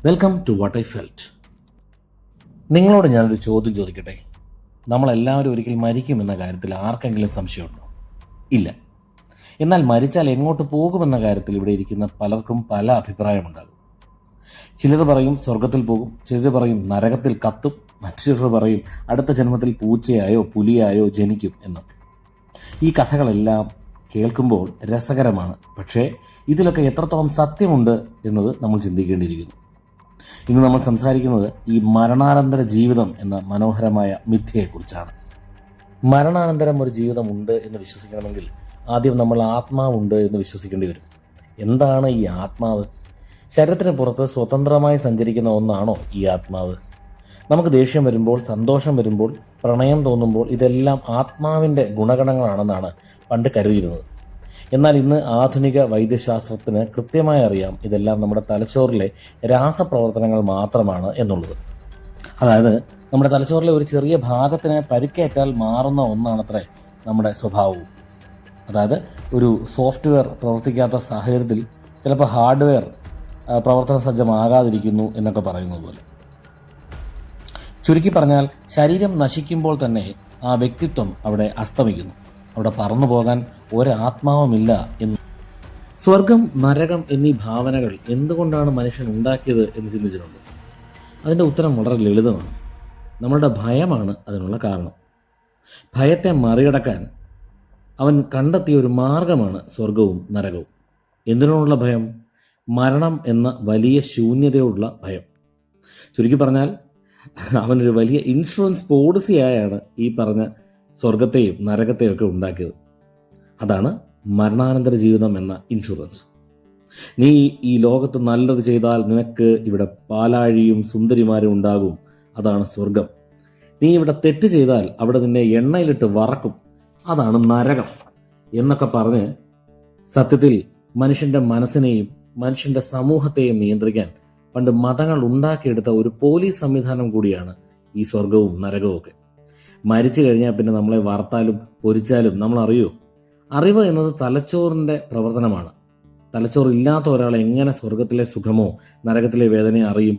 Welcome to what I felt. നിങ്ങളോട് ഞാനൊരു ചോദ്യം ചോദിക്കട്ടെ. നമ്മളെല്ലാവരും ഒരിക്കൽ മരിക്കുമെന്ന കാര്യത്തിൽ ആർക്കെങ്കിലും സംശയമുണ്ടോ? ഇല്ല. എന്നാൽ മരിച്ചാൽ എങ്ങോട്ട് പോകുമെന്ന കാര്യത്തിൽ ഇവിടെ ഇരിക്കുന്ന പലർക്കും പല അഭിപ്രായമുണ്ടാകും. ചിലർ പറയും സ്വർഗത്തിൽ പോകും, ചിലർ പറയും നരകത്തിൽ കത്തും, മറ്റു ചിലർ പറയും അടുത്ത ജന്മത്തിൽ പൂച്ചയായോ പുലിയായോ ജനിക്കും എന്നൊക്കെ. ഈ കഥകളെല്ലാം കേൾക്കുമ്പോൾ രസകരമാണ്. പക്ഷേ ഇതിലൊക്കെ എത്രത്തോളം സത്യമുണ്ട് എന്നത് നമ്മൾ ചിന്തിക്കേണ്ടിയിരിക്കുന്നു. ഇന്ന് നമ്മൾ സംസാരിക്കുന്നത് ഈ മരണാനന്തര ജീവിതം എന്ന മനോഹരമായ മിഥ്യയെക്കുറിച്ചാണ്. മരണാനന്തരം ഒരു ജീവിതമുണ്ട് എന്ന് വിശ്വസിക്കണമെങ്കിൽ ആദ്യം നമ്മൾ ആത്മാവുണ്ട് എന്ന് വിശ്വസിക്കേണ്ടി വരും. എന്താണ് ഈ ആത്മാവ്? ശരീരത്തിന് പുറത്ത് സ്വതന്ത്രമായി സഞ്ചരിക്കുന്ന ഒന്നാണോ ഈ ആത്മാവ്? നമുക്ക് ദേഷ്യം വരുമ്പോൾ, സന്തോഷം വരുമ്പോൾ, പ്രണയം തോന്നുമ്പോൾ ഇതെല്ലാം ആത്മാവിൻ്റെ ഗുണഗണങ്ങളാണെന്നാണ് പണ്ട് കരുതിയിരുന്നത്. എന്നാൽ ഇന്ന് ആധുനിക വൈദ്യശാസ്ത്രത്തിന് കൃത്യമായി അറിയാം ഇതെല്ലാം നമ്മുടെ തലച്ചോറിലെ രാസപ്രവർത്തനങ്ങൾ മാത്രമാണ് എന്നുള്ളത്. അതായത് നമ്മുടെ തലച്ചോറിലെ ഒരു ചെറിയ ഭാഗത്തിന് പരിക്കേറ്റാൽ മാറുന്ന ഒന്നാണത്രേ നമ്മുടെ സ്വഭാവവും. അതായത് ഒരു സോഫ്റ്റ്വെയർ പ്രവർത്തിക്കാത്ത സാഹചര്യത്തിൽ ചിലപ്പോൾ ഹാർഡ്വെയർ പ്രവർത്തന സജ്ജമാകാതിരിക്കുന്നു എന്നൊക്കെ പറയുന്നത് പോലെ. ചുരുക്കി പറഞ്ഞാൽ ശരീരം നശിക്കുമ്പോൾ തന്നെ ആ വ്യക്തിത്വം അവിടെ അസ്തമിക്കുന്നു. അവിടെ പറന്നു പോകാൻ ഒരാത്മാവുമില്ല എന്ന്. സ്വർഗം, നരകം എന്നീ ഭാവനകൾ എന്തുകൊണ്ടാണ് മനുഷ്യൻ ഉണ്ടാക്കിയത് എന്ന് ചിന്തിച്ചിട്ടുണ്ട്? അതിൻ്റെ ഉത്തരം വളരെ ലളിതമാണ്. നമ്മളുടെ ഭയമാണ് അതിനുള്ള കാരണം. ഭയത്തെ മറികടക്കാൻ അവൻ കണ്ടെത്തിയ ഒരു മാർഗമാണ് സ്വർഗവും നരകവും. എന്തിനോടുള്ള ഭയം? മരണം എന്ന വലിയ ശൂന്യതയോടുള്ള ഭയം. ചുരുക്കി പറഞ്ഞാൽ അവനൊരു വലിയ ഇൻഷുറൻസ് പോളിസിയായാണ് ഈ പറഞ്ഞ സ്വർഗത്തെയും നരകത്തെയും ഒക്കെ ഉണ്ടാക്കിയത്. അതാണ് മരണാനന്തര ജീവിതം എന്ന ഇൻഷുറൻസ്. നീ ഈ ലോകത്ത് നല്ലത് ചെയ്താൽ നിനക്ക് ഇവിടെ പാലാഴിയും സുന്ദരിമാരും ഉണ്ടാകും, അതാണ് സ്വർഗം. നീ ഇവിടെ തെറ്റ് ചെയ്താൽ അവിടെ നിന്നെ എണ്ണയിലിട്ട് വറക്കും, അതാണ് നരകം എന്നൊക്കെ പറഞ്ഞ് സത്യത്തിൽ മനുഷ്യന്റെ മനസ്സിനെയും മനുഷ്യന്റെ സമൂഹത്തെയും നിയന്ത്രിക്കാൻ പണ്ട് മതങ്ങൾ ഉണ്ടാക്കിയെടുത്ത ഒരു പോലീസ് സംവിധാനം കൂടിയാണ് ഈ സ്വർഗവും നരകവും ഒക്കെ. മരിച്ചു കഴിഞ്ഞാൽ പിന്നെ നമ്മളെ വാർത്താലും പൊരിച്ചാലും നമ്മൾ അറിയോ? അറിവ് എന്നത് തലച്ചോറിന്റെ പ്രവർത്തനമാണ്. തലച്ചോറ് ഇല്ലാത്ത ഒരാൾ എങ്ങനെ സ്വർഗത്തിലെ സുഖമോ നരകത്തിലെ വേദനയോ അറിയും?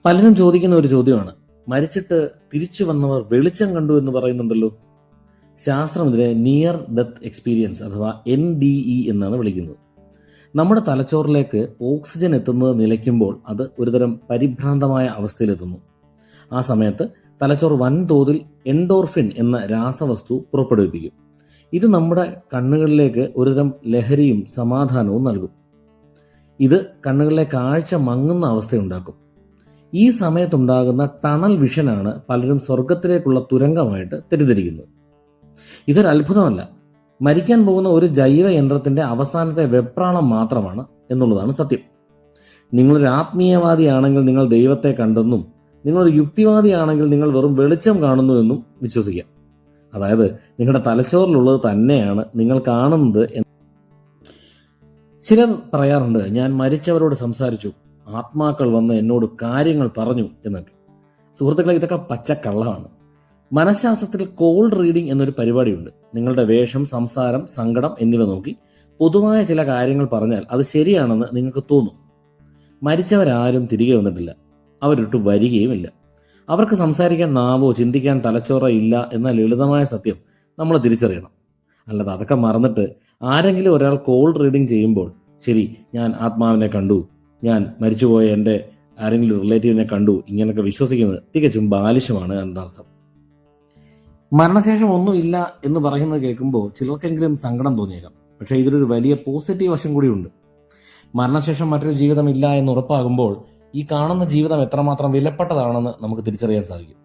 പലരും ചോദിക്കുന്ന ഒരു ചോദ്യമാണ്, മരിച്ചിട്ട് തിരിച്ചു വന്നവർ വെളിച്ചം കണ്ടു എന്ന് പറയുന്നുണ്ടല്ലോ. ശാസ്ത്രം ഇതിനെ നിയർ ഡെത്ത് എക്സ്പീരിയൻസ് അഥവാ NDE എന്നാണ് വിളിക്കുന്നത്. നമ്മുടെ തലച്ചോറിലേക്ക് ഓക്സിജൻ എത്തുന്നത് നിലയ്ക്കുമ്പോൾ അത് ഒരുതരം പരിഭ്രാന്തമായ അവസ്ഥയിലെത്തുന്നു. ആ സമയത്ത് തലച്ചോർ വൻതോതിൽ എൻഡോർഫിൻ എന്ന രാസവസ്തു പുറപ്പെടുവിപ്പിക്കും. ഇത് നമ്മുടെ കണ്ണുകളിലേക്ക് ഒരുതരം ലഹരിയും സമാധാനവും നൽകും. ഇത് കണ്ണുകളിലെ കാഴ്ച മങ്ങുന്ന അവസ്ഥയുണ്ടാക്കും. ഈ സമയത്തുണ്ടാകുന്ന ടണൽ വിഷനാണ് പലരും സ്വർഗത്തിലേക്കുള്ള തുരങ്കമായിട്ട് തെറ്റിദ്ധരിക്കുന്നത്. ഇതൊരു അത്ഭുതമല്ല. മരിക്കാൻ പോകുന്ന ഒരു ജൈവ യന്ത്രത്തിന്റെ അവസാനത്തെ വെപ്രാളം മാത്രമാണ് എന്നുള്ളതാണ് സത്യം. നിങ്ങളൊരു ആത്മീയവാദിയാണെങ്കിൽ നിങ്ങൾ ദൈവത്തെ കണ്ടെന്നും നിങ്ങളൊരു യുക്തിവാദിയാണെങ്കിൽ നിങ്ങൾ വെറും വെളിച്ചം കാണുന്നു എന്നും വിശ്വസിക്കാം. അതായത് നിങ്ങളുടെ തലച്ചോറിലുള്ളത് തന്നെയാണ് നിങ്ങൾ കാണുന്നത്. ചിലർ പറയാറുണ്ട്, ഞാൻ മരിച്ചവരോട് സംസാരിച്ചു, ആത്മാക്കൾ വന്ന് എന്നോട് കാര്യങ്ങൾ പറഞ്ഞു എന്നൊക്കെ. സുഹൃത്തുക്കളെ, ഇതൊക്കെ പച്ചക്കള്ളമാണ്. മനഃശാസ്ത്രത്തിൽ കോൾഡ് റീഡിംഗ് എന്നൊരു പരിപാടിയുണ്ട്. നിങ്ങളുടെ വേഷം, സംസാരം, സങ്കടം എന്നിവ നോക്കി പൊതുവായ ചില കാര്യങ്ങൾ പറഞ്ഞാൽ അത് ശരിയാണെന്ന് നിങ്ങൾക്ക് തോന്നും. മരിച്ചവരാരും തിരികെ വന്നിട്ടില്ല, അവരൊട്ട് വരികയുമില്ല. അവർക്ക് സംസാരിക്കാൻ നാവോ ചിന്തിക്കാൻ തലച്ചോറോ ഇല്ല എന്ന ലളിതമായ സത്യം നമ്മൾ തിരിച്ചറിയണം. അല്ലാതെ അതൊക്കെ മറന്നിട്ട് ആരെങ്കിലും ഒരാൾ കോൾഡ് റീഡിംഗ് ചെയ്യുമ്പോൾ ശരി, ഞാൻ ആത്മാവിനെ കണ്ടു, ഞാൻ മരിച്ചുപോയ എൻ്റെ ആരെങ്കിലും റിലേറ്റീവിനെ കണ്ടു, ഇങ്ങനെയൊക്കെ വിശ്വസിക്കുന്നത് തികച്ചും ബാലിശമാണ് എന്നർത്ഥം. മരണശേഷം ഒന്നുമില്ല എന്ന് പറയുന്നത് കേൾക്കുമ്പോൾ ചിലർക്കെങ്കിലും സങ്കടം തോന്നിയേക്കാം. പക്ഷേ ഇതിലൊരു വലിയ പോസിറ്റീവ് വശം കൂടിയുണ്ട്. മരണശേഷം മറ്റൊരു ജീവിതം ഇല്ല എന്ന് ഉറപ്പാകുമ്പോൾ ഈ കാണുന്ന ജീവിതം എത്രമാത്രം വിലപ്പെട്ടതാണെന്ന് നമുക്ക് തിരിച്ചറിയാൻ സാധിക്കും.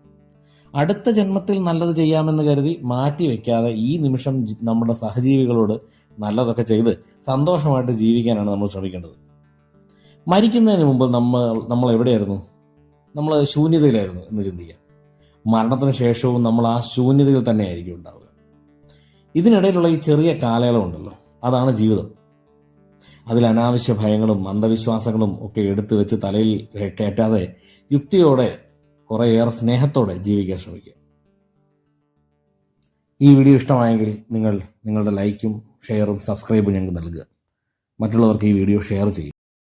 അടുത്ത ജന്മത്തിൽ നല്ലത് ചെയ്യാമെന്ന് കരുതി മാറ്റി വെക്കാതെ ഈ നിമിഷം നമ്മുടെ സഹജീവികളോട് നല്ലതൊക്കെ ചെയ്ത് സന്തോഷമായിട്ട് ജീവിക്കാനാണ് നമ്മൾ ശ്രമിക്കേണ്ടത്. മരിക്കുന്നതിന് മുമ്പ് നമ്മൾ എവിടെയായിരുന്നു? നമ്മൾ ശൂന്യതയിലായിരുന്നു എന്ന് ചിന്തിക്കാം. മരണത്തിന് ശേഷവും നമ്മൾ ആ ശൂന്യതയിൽ തന്നെയായിരിക്കും ഉണ്ടാവുക. ഇതിനിടയിലുള്ള ഈ ചെറിയ കാലയളവുണ്ടല്ലോ, അതാണ് ജീവിതം. അതിൽ അനാവശ്യ ഭയങ്ങളും അന്ധവിശ്വാസങ്ങളും ഒക്കെ എടുത്തു വെച്ച് തലയിൽ കയറ്റാതെ യുക്തിയോടെ കുറേയേറെ സ്നേഹത്തോടെ ജീവിക്കാൻ ശ്രമിക്കുക. ഈ വീഡിയോ ഇഷ്ടമായെങ്കിൽ നിങ്ങൾ നിങ്ങളുടെ ലൈക്കും ഷെയറും സബ്സ്ക്രൈബും ഞങ്ങൾക്ക് നൽകുക. മറ്റുള്ളവർക്ക് ഈ വീഡിയോ ഷെയർ ചെയ്യും.